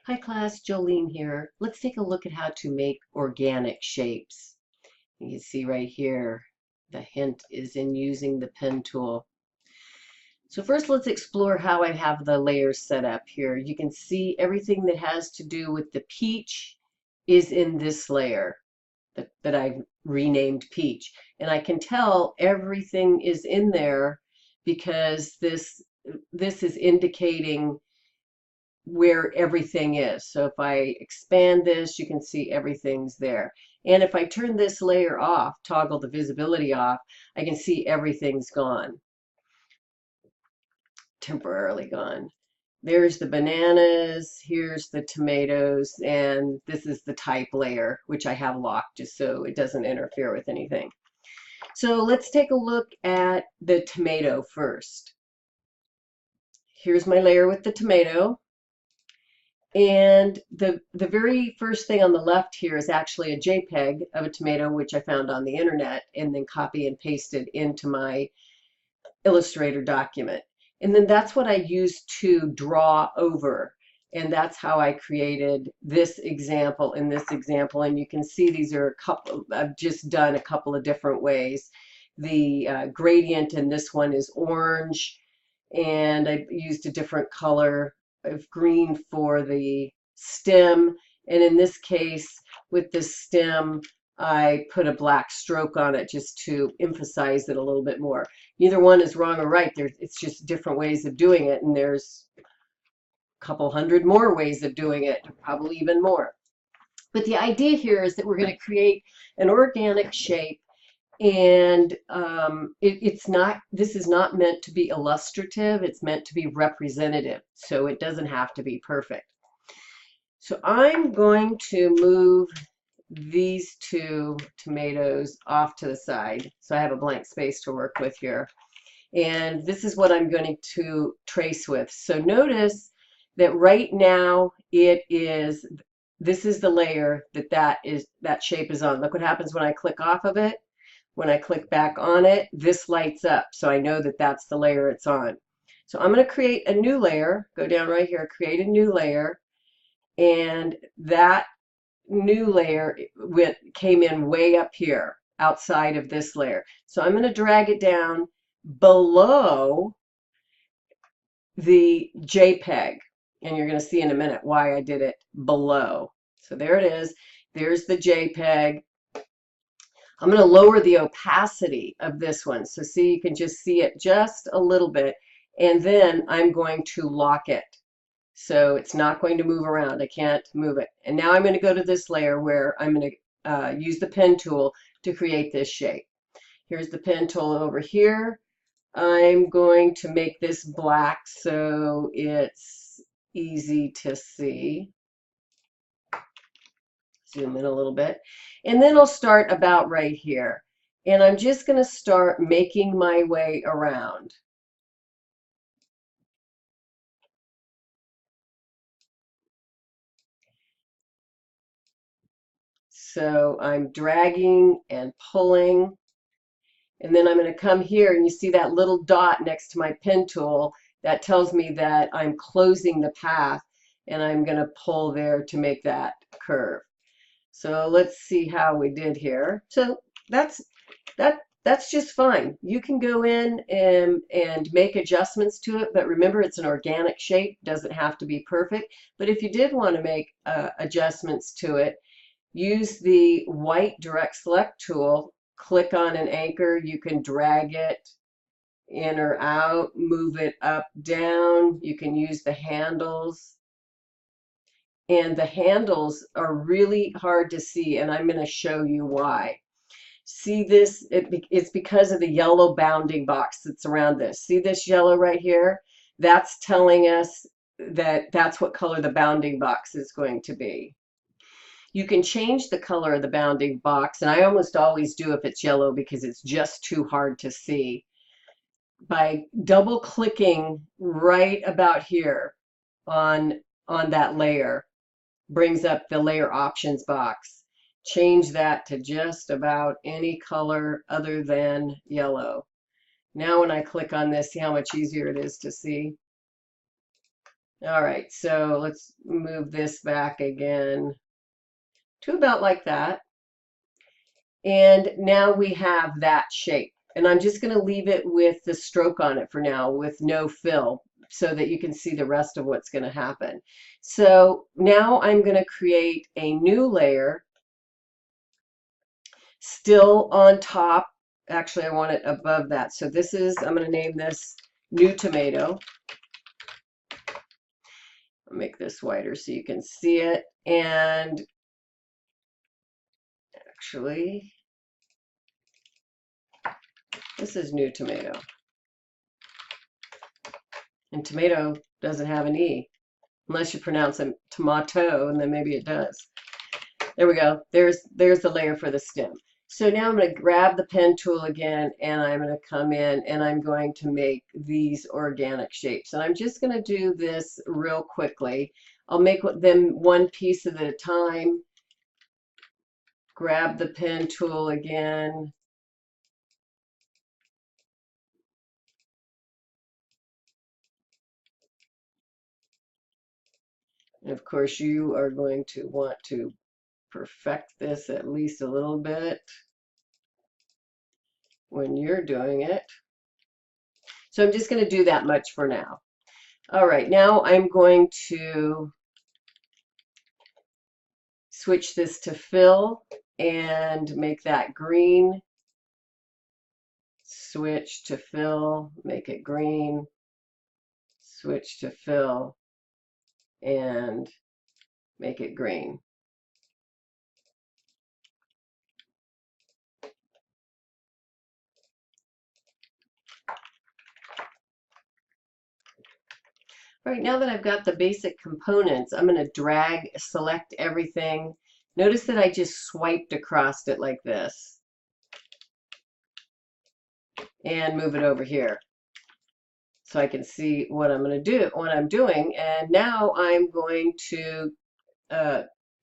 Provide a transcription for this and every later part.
Hi class, Jolene here. Let's take a look at how to make organic shapes. You can see right here, the hint is in using the pen tool. So first let's explore how I have the layers set up here. You can see everything that has to do with the peach is in this layer that I've renamed peach. And I can tell everything is in there because this is indicating where everything is. So if I expand this, you can see everything's there. And if I turn this layer off, toggle the visibility off, I can see everything's gone, temporarily gone. There's the bananas, here's the tomatoes, and this is the type layer, which I have locked just so it doesn't interfere with anything. So let's take a look at the tomato first. Here's my layer with the tomato. And the very first thing on the left here is actually a JPEG of a tomato, which I found on the internet and then copy and pasted into my Illustrator document. And then that's what I used to draw over. And that's how I created this example and this example. And you can see these are a couple, I've just done a couple of different ways. The gradient in this one is orange, and I used a different color of green for the stem. And in this case, with this stem, I put a black stroke on it just to emphasize it a little bit more. Neither one is wrong or right. It's just different ways of doing it, and there's a couple hundred more ways of doing it, probably even more. But the idea here is that we're going to create an organic shape, and this is not meant to be illustrative, it's meant to be representative, so it doesn't have to be perfect. So I'm going to move these two tomatoes off to the side so I have a blank space to work with here. And this is what I'm going to trace with. So notice that right now this is the layer that shape is on. Look what happens when I click off of it. When I click back on it, this lights up, so I know that that's the layer it's on. So I'm going to create a new layer, go down right here, create a new layer, and that new layer came in way up here, outside of this layer. So I'm going to drag it down below the JPEG, and you're going to see in a minute why I did it below. So there it is. There's the JPEG. I'm going to lower the opacity of this one. So see, you can just see it just a little bit. And then I'm going to lock it. So it's not going to move around. I can't move it. And now I'm going to go to this layer where I'm going to use the pen tool to create this shape. Here's the pen tool over here. I'm going to make this black so it's easy to see. Zoom in a little bit. And then I'll start about right here. And I'm just going to start making my way around. So I'm dragging and pulling. And then I'm going to come here, and you see that little dot next to my pen tool. That tells me that I'm closing the path, and I'm going to pull there to make that curve. So let's see how we did here. So that's just fine. You can go in and make adjustments to it, but remember it's an organic shape, doesn't have to be perfect. But if you did want to make adjustments to it, use the white direct select tool, click on an anchor, you can drag it in or out, move it up, down, you can use the handles. And the handles are really hard to see, and I'm going to show you why. See this? It's because of the yellow bounding box that's around this. See this yellow right here? That's telling us that that's what color the bounding box is going to be. You can change the color of the bounding box, and I almost always do if it's yellow because it's just too hard to see, by double clicking right about here on that layer. Brings up the layer options box. Change that to just about any color other than yellow. Now when I click on this, see how much easier it is to see? All right, so let's move this back again to about like that. And now we have that shape. And I'm just going to leave it with the stroke on it for now with no fill so that you can see the rest of what's going to happen. So now I'm going to create a new layer still on top. Actually, I want it above that. So this is, I'm going to name this New Tomato. I'll make this wider so you can see it. And actually, this is New Tomato. And tomato doesn't have an E, unless you pronounce it tomato, and then maybe it does. There we go. There's the layer for the stem. So now I'm going to grab the pen tool again, and I'm going to come in and I'm going to make these organic shapes. And I'm just going to do this real quickly. I'll make them one piece at a time. Grab the pen tool again. And of course, you are going to want to perfect this at least a little bit when you're doing it. So I'm just going to do that much for now. All right, now I'm going to switch this to fill and make that green. Switch to fill, make it green. Switch to fill and make it green. All right, now that I've got the basic components, I'm going to select everything. Notice that I just swiped across it like this and move it over here so I can see what I'm going to do, what I'm doing. And now I'm going to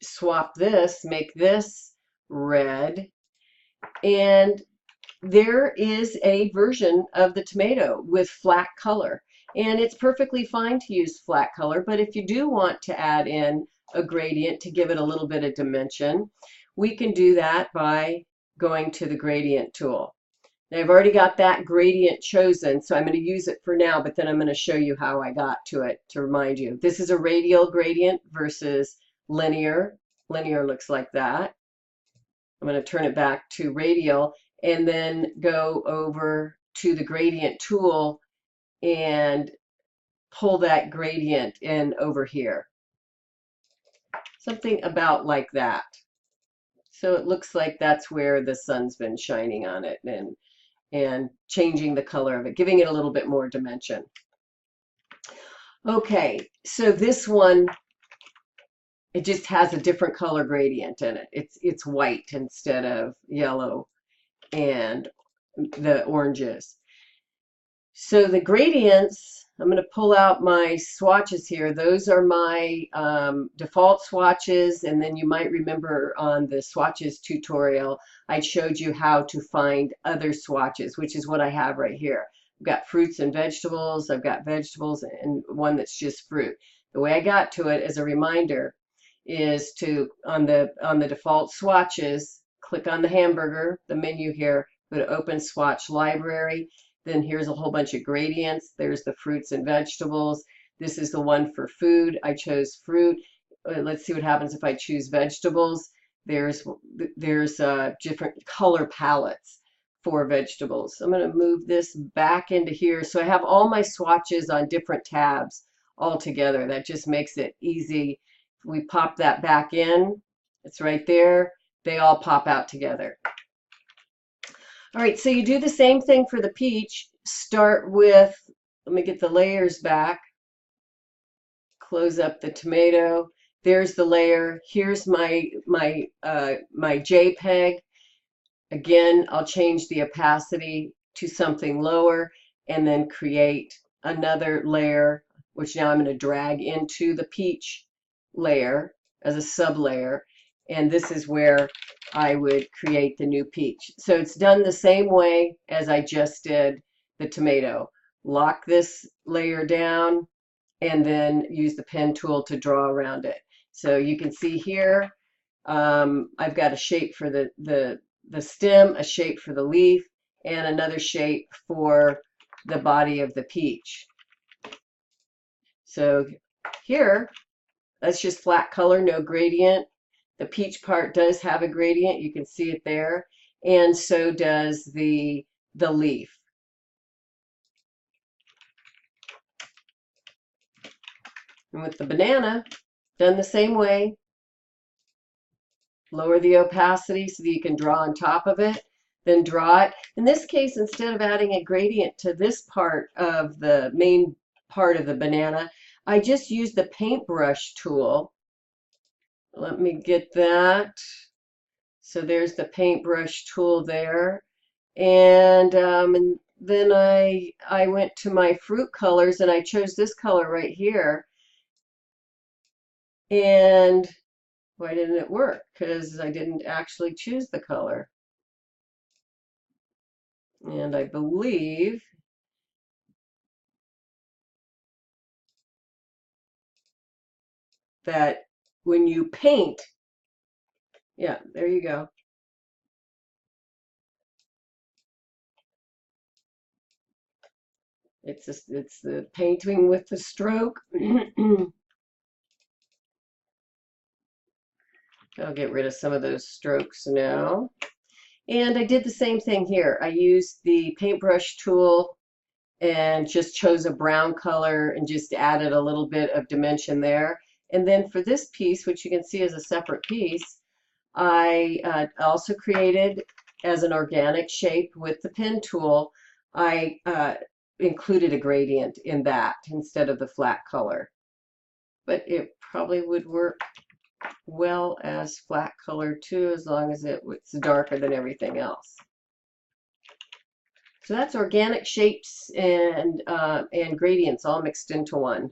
swap this, make this red, and there is a version of the tomato with flat color. And it's perfectly fine to use flat color, but if you do want to add in a gradient to give it a little bit of dimension, we can do that by going to the gradient tool. Now I've already got that gradient chosen, so I'm going to use it for now, but then I'm going to show you how I got to it to remind you. This is a radial gradient versus linear. Linear looks like that. I'm going to turn it back to radial and then go over to the gradient tool and pull that gradient in over here. Something about like that. So it looks like that's where the sun's been shining on it and changing the color of it, giving it a little bit more dimension. Okay, so this one, it just has a different color gradient in it. It's white instead of yellow and the oranges. So the gradients, I'm going to pull out my swatches here. Those are my default swatches, and then you might remember on the swatches tutorial, I showed you how to find other swatches, which is what I have right here. I've got fruits and vegetables, I've got vegetables, and one that's just fruit. The way I got to it as a reminder is to, on the default swatches, click on the hamburger, the menu here, go to Open Swatch Library. Then here's a whole bunch of gradients. There's the fruits and vegetables. This is the one for food. I chose fruit. Let's see what happens if I choose vegetables. There's different color palettes for vegetables. I'm going to move this back into here. So I have all my swatches on different tabs all together. That just makes it easy. We pop that back in. It's right there. They all pop out together. All right, so you do the same thing for the peach. Start with, let me get the layers back. Close up the tomato. There's the layer. Here's my JPEG. Again, I'll change the opacity to something lower and then create another layer, which now I'm going to drag into the peach layer as a sub-layer. And this is where I would create the new peach. So it's done the same way as I just did the tomato. Lock this layer down, and then use the pen tool to draw around it. So you can see here, I've got a shape for the stem, a shape for the leaf, and another shape for the body of the peach. So here, that's just flat color, no gradient. The peach part does have a gradient. You can see it there. And so does the leaf. And with the banana, done the same way. Lower the opacity so that you can draw on top of it, then draw it. In this case, instead of adding a gradient to this part of the main part of the banana, I just used the paintbrush tool. Let me get that. So there's the paintbrush tool there. And then I went to my fruit colors and I chose this color right here. And why didn't it work? Because I didn't actually choose the color. And I believe that when you paint, yeah, there you go. It's the painting with the stroke. I'll get rid of some of those strokes now. And I did the same thing here. I used the paintbrush tool and just chose a brown color and just added a little bit of dimension there. And then for this piece, which you can see as a separate piece, I also created as an organic shape with the pen tool. I included a gradient in that instead of the flat color. But it probably would work well as flat color too, as long as it's darker than everything else. So that's organic shapes and gradients all mixed into one.